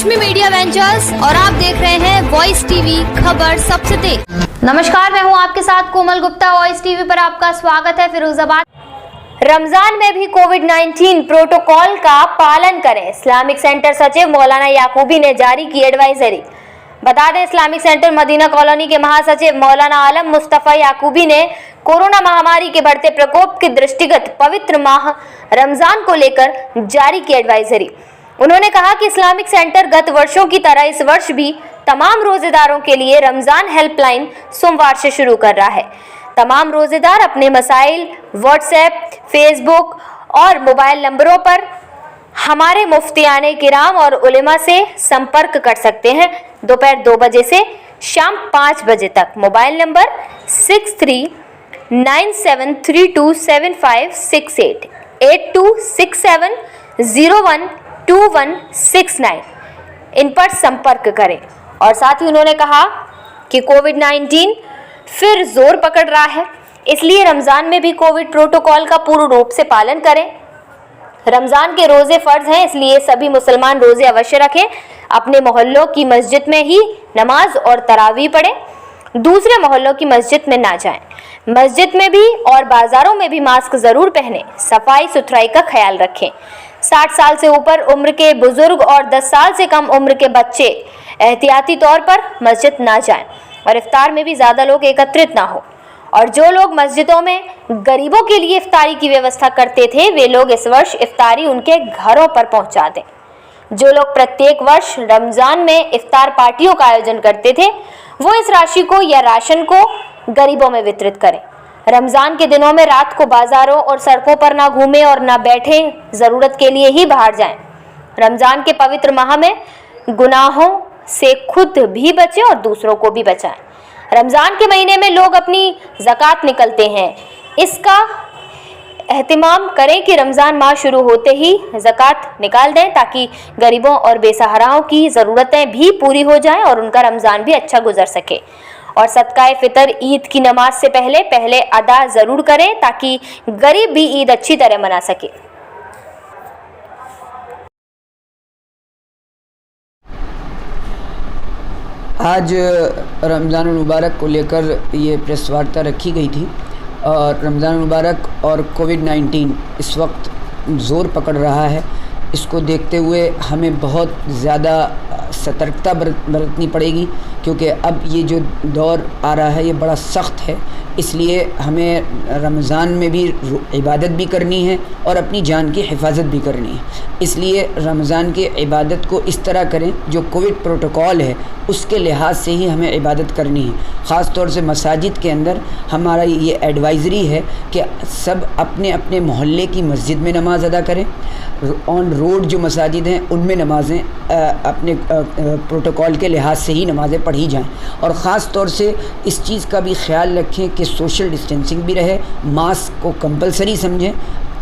रश्मि media ventures और आप देख रहे हैं वॉइस टीवी, खबर सबसे तेज। नमस्कार, मैं हूं आपके साथ कोमल गुप्ता। वॉइस टीवी पर आपका स्वागत है। फिरोजाबाद रमजान में भी कोविड-19 प्रोटोकॉल का पालन करें, इस्लामिक सेंटर सचिव मौलाना याकूबी ने जारी की एडवाइजरी। बता दें, इस्लामिक सेंटर मदीना कॉलोनी के महासचिव मौलाना आलम मुस्तफा याकूबी ने कोरोना महामारी के बढ़ते प्रकोप के दृष्टिगत पवित्र माह रमजान को लेकर जारी की एडवाइजरी। उन्होंने कहा कि इस्लामिक सेंटर गत वर्षों की तरह इस वर्ष भी तमाम रोजेदारों के लिए रमजान हेल्पलाइन सोमवार से शुरू कर रहा है। तमाम रोजेदार अपने मसाइल व्हाट्सएप, फेसबुक और मोबाइल नंबरों पर हमारे मुफ्तियाने किराम और उलेमा से संपर्क कर सकते हैं। दोपहर 2 बजे से शाम 5 बजे तक मोबाइल नंबर 6397327568 8267012169 इन पर संपर्क करें। और साथ ही उन्होंने कहा कि कोविड-19 फिर जोर पकड़ रहा है, इसलिए रमजान में भी कोविड प्रोटोकॉल का पूर्ण रूप से पालन करें। रमजान के रोजे फर्ज हैं, इसलिए सभी मुसलमान रोजे अवश्य रखें। अपने मोहल्लों की मस्जिद में ही नमाज और तरावी पढ़ें, दूसरे मोहल्लों की मस्जिद में ना जाएं। मस्जिद में भी और बाजारों में भी मास्क जरूर पहनें। सफाई सुथराई का ख्याल रखें। 60 साल से ऊपर उम्र के बुजुर्ग और 10 साल से कम उम्र के बच्चे एहतियाती तौर पर मस्जिद ना जाएं और इफ्तार में भी ज़्यादा लोग एकत्रित ना हो। और जो लोग मस्जिदों में गरीबों के लिए इफ्तारी की व्यवस्था करते थे, वे लोग इस वर्ष इफ्तारी उनके घरों पर पहुंचा दें। जो लोग प्रत्येक वर्ष रमज़ान में इफ्तार पार्टियों का आयोजन करते थे, वो इस राशि को या राशन को गरीबों में वितरित करें। रमज़ान के दिनों में रात को बाजारों और सड़कों पर ना घूमें और ना बैठें, ज़रूरत के लिए ही बाहर जाएं। रमज़ान के पवित्र माह में गुनाहों से खुद भी बचें और दूसरों को भी बचाएं। रमज़ान के महीने में लोग अपनी ज़कात निकलते हैं, इसका एहतिमाम करें कि रमज़ान माह शुरू होते ही ज़कात निकाल दें, ताकि गरीबों और बेसहाराओं की ज़रूरतें भी पूरी हो जाएं और उनका रमज़ान भी अच्छा गुजर सके। और सदकाए फ़ितर ईद की नमाज से पहले अदा ज़रूर करें, ताकि गरीब भी ईद अच्छी तरह मना सके। आज रमज़ान मुबारक को लेकर ये प्रेस वार्ता रखी गई थी और रमज़ान मुबारक और कोविड-19 इस वक्त ज़ोर पकड़ रहा है। इसको देखते हुए हमें बहुत ज़्यादा सतर्कता बरतनी पड़ेगी, क्योंकि अब ये जो दौर आ रहा है ये बड़ा सख्त है। इसलिए हमें रमज़ान में भी इबादत भी करनी है और अपनी जान की हिफाजत भी करनी है। इसलिए रमज़ान की इबादत को इस तरह करें, जो कोविड प्रोटोकॉल है उसके लिहाज से ही हमें इबादत करनी है। ख़ास तौर से मसाजिद के अंदर हमारा ये एडवाइज़री है कि सब अपने अपने मोहल्ले की मस्जिद में नमाज़ अदा करें। ऑन रोड जो मसाजिद हैं उनमें नमाज़ें अपने प्रोटोकॉल के लिहाज से ही नमाज़ें पढ़ी जाएं। और ख़ास तौर से इस चीज़ का भी ख्याल रखें कि सोशल डिस्टेंसिंग भी रहे, मास्क को कंपलसरी समझें,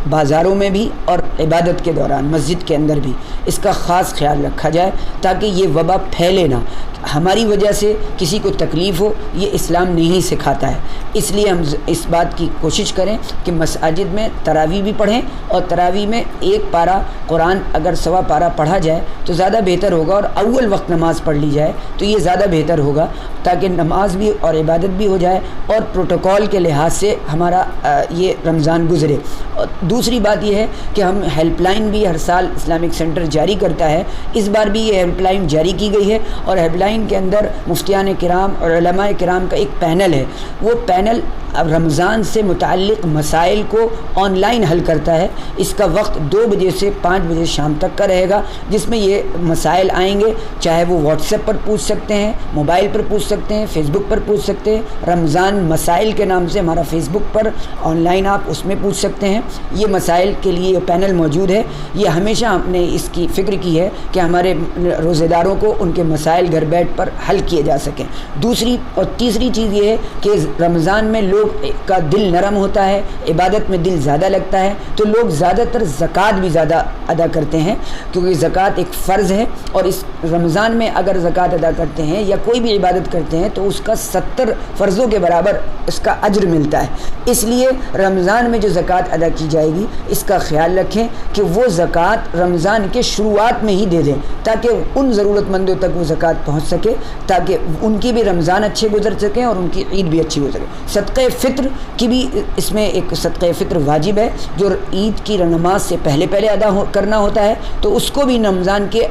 बाज़ारों में भी और इबादत के दौरान मस्जिद के अंदर भी इसका ख़ास ख्याल रखा जाए, ताकि ये वबा फैले ना, हमारी वजह से किसी को तकलीफ़ हो, ये इस्लाम नहीं सिखाता है। इसलिए हम इस बात की कोशिश करें कि मसाजिद में तरावी भी पढ़ें और तरावी में एक पारा कुरान अगर सवा पारा पढ़ा जाए तो ज़्यादा बेहतर होगा, और अव्वल वक्त नमाज़ पढ़ ली जाए तो ये ज़्यादा बेहतर होगा, ताकि नमाज भी और इबादत भी हो जाए और प्रोटोकॉल के लिहाज से हमारा ये रमज़ान गुज़रे। और दूसरी बात यह है कि हम हेल्पलाइन भी हर साल इस्लामिक सेंटर जारी करता है। इस बार भी ये हेल्पलाइन जारी की गई है और हेल्पलाइन के अंदर मुफ्तियाने किराम और उलमाए किराम का एक पैनल है। वो पैनल अब रमज़ान से मुताल्लिक़ मसाइल को ऑनलाइन हल करता है। इसका वक्त 2 बजे से 5 बजे शाम तक का रहेगा, जिसमें ये मसाइल आएंगे। चाहे वो व्हाट्सएप पर पूछ सकते हैं, मोबाइल पर पूछ सकते हैं, फेसबुक पर पूछ सकते हैं। रमज़ान मसाइल के नाम से हमारा फेसबुक पर ऑनलाइन आप उसमें पूछ सकते हैं। ये मसाइल के लिए ये पैनल मौजूद है। ये हमेशा हमने इसकी फ़िक्र की है कि हमारे रोज़ेदारों को उनके मसाइल घर बैठ पर हल किए जा सकें। दूसरी और तीसरी चीज़ ये है कि रमज़ान में लोग का दिल नरम होता है, इबादत में दिल ज़्यादा लगता है, तो लोग ज़्यादातर ज़कात भी ज़्यादा अदा करते हैं, क्योंकि ज़कात एक फ़र्ज़ है। और इस रमज़ान में अगर ज़कात अदा करते हैं या कोई भी इबादत करते हैं तो उसका 70 फ़र्ज़ों के बराबर उसका अज्र मिलता है। इसलिए रमज़ान में जो ज़कात अदा की जाएगी इसका ख्याल रखें कि वो ज़कात रमज़ान के शुरुआत में ही दे दें, ताकि उन ज़रूरतमंदों तक वो ज़कात पहुँच सके, ताकि उनकी भी रमज़ान अच्छे गुजर सकें और उनकी ईद भी अच्छी गुजरे। सदक़े फ़ित्र की भी इसमें एक सदक़े फ़ित्र वाजिब है, जो ईद की नमाज से पहले अदा करना होता है, तो उसको भी रमज़ान के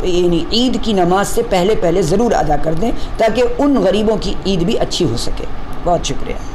यानी ईद की नमाज से पहले ज़रूर अदा कर दें, ताकि उन गरीबों की ईद भी अच्छी हो सके। बहुत शुक्रिया।